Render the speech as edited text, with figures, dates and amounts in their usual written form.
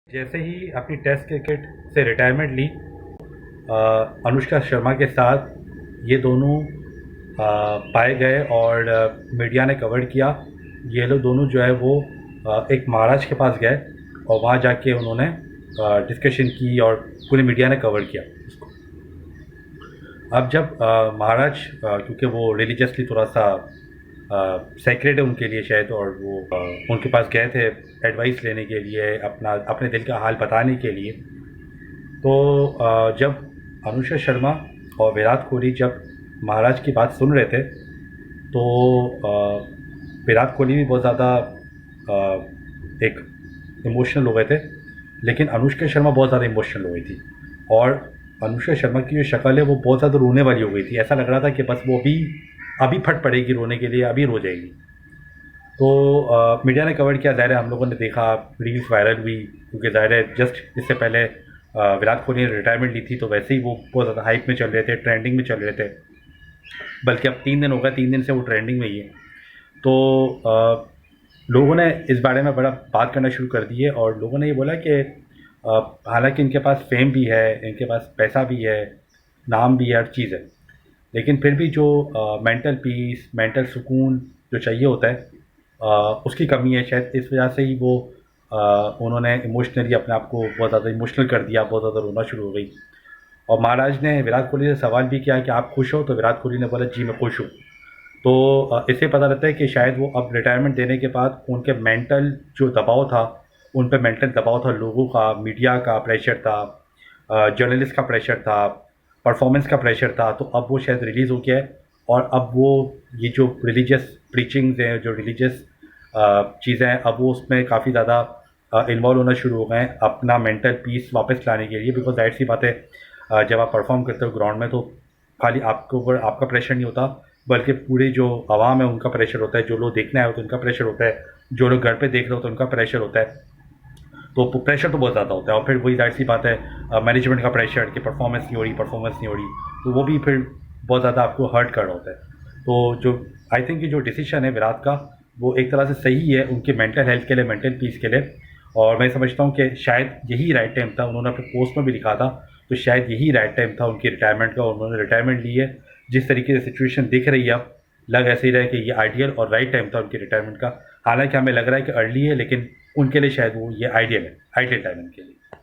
जैसे ही अपनी test cricket से रिटायरमेंट ली, अनुष्का शर्मा के साथ ये दोनों पाए गए और मीडिया ने कवर किया। ये लोग दोनों जो है वो एक महाराज के पास गए और वहाँ जाके उन्होंने डिस्कशन की और पूरी मीडिया ने कवर किया उसको। अब जब महाराज, क्योंकि वो रिलीजियसली थोड़ा सा सेक्रेट है उनके लिए शायद, और वो उनके पास गए थे एडवाइस लेने के लिए, अपने दिल का हाल बताने के लिए। तो जब अनुष्का शर्मा और विराट कोहली जब महाराज की बात सुन रहे थे, तो विराट कोहली भी बहुत ज़्यादा एक इमोशनल हो गए थे, लेकिन अनुष्का शर्मा बहुत ज़्यादा इमोशनल हो गई थी। और अनुष्का शर्मा की जो शक्ल है वो बहुत ज़्यादा रोने वाली हो गई थी। ऐसा लग रहा था कि बस वो अभी फट पड़ेगी रोने के लिए, अभी रो जाएगी। तो मीडिया ने कवर किया, ज़ाहिर है हम लोगों ने देखा, रील्स वायरल हुई, क्योंकि ज़ाहिर है जस्ट इससे पहले विराट कोहली ने रिटायरमेंट ली थी, तो वैसे ही वो बहुत ज़्यादा हाइप में चल रहे थे, ट्रेंडिंग में चल रहे थे। बल्कि अब 3 दिन हो गए, 3 दिन से वो ट्रेंडिंग में ही है। तो लोगों ने इस बारे में बड़ा बात करना शुरू कर दी है, और लोगों ने ये बोला कि हालांकि इनके पास फेम भी है, इनके पास पैसा भी है, नाम भी है, हर चीज़ है, लेकिन फिर भी जो मेंटल पीस, मेंटल सुकून जो चाहिए होता है, उसकी कमी है। शायद इस वजह से ही वो उन्होंने इमोशनली अपने आप को बहुत ज़्यादा इमोशनल कर दिया, बहुत ज़्यादा रोना शुरू हो गई। और महाराज ने विराट कोहली से सवाल भी किया कि आप खुश हो, तो विराट कोहली ने बोला जी मैं खुश हूँ। तो इससे पता लगता है कि शायद वो अब रिटायरमेंट देने के बाद उनके मेंटल जो दबाव था, उन पे मेंटल दबाव था, लोगों का, मीडिया का प्रेशर था, जर्नलिस्ट का प्रेशर था, परफॉर्मेंस का प्रेशर था, तो अब वो शायद रिलीज़ हो गया है। और अब वो ये जो रिलीजियस प्रीचिंग्स हैं, जो रिलीजियस चीज़ें हैं, अब वो उसमें काफ़ी ज़्यादा इन्वॉल्व होना शुरू हो गए हैं अपना मेंटल पीस वापस लाने के लिए। बिकॉज ज़ाहिर सी बात है, जब आप परफॉर्म करते हो ग्राउंड में, तो खाली आपके ऊपर आपका प्रेशर नहीं होता, बल्कि पूरी जो आवाम है उनका प्रेशर होता है, जो लोग देखने आए होते हैं उनका प्रेशर होता है, जो लोग घर पे देख रहे होते हैं उनका प्रेशर होता है। तो प्रेशर तो बहुत ज़्यादा होता है। और फिर वही ज़ाहिर सी बात है, मैनेजमेंट का प्रेशर कि परफॉर्मेंस नहीं हो रही, परफॉर्मेंस नहीं हो रही, तो वो भी फिर बहुत ज़्यादा आपको हर्ट कर रहा होता है। तो जो आई थिंक कि जो डिसीजन है विराट का, वो एक तरह से सही है उनके मेंटल हेल्थ के लिए, मेंटल पीस के लिए। और मैं समझता हूँ कि शायद यही राइट टाइम था, उन्होंने अपने पोस्ट में भी लिखा था, तो शायद यही राइट टाइम था उनकी रिटायरमेंट का। उन्होंने रिटायरमेंट ली है, जिस तरीके से सिचुएशन दिख रही है अब, लग ऐसे ही रहा है कि ये आइडियल और राइट टाइम था उनकी रिटायरमेंट का। हालांकि हमें लग रहा है कि अर्ली है, लेकिन उनके लिए शायद वो ये आइडियल है, आइडियल टाइम उनके लिए।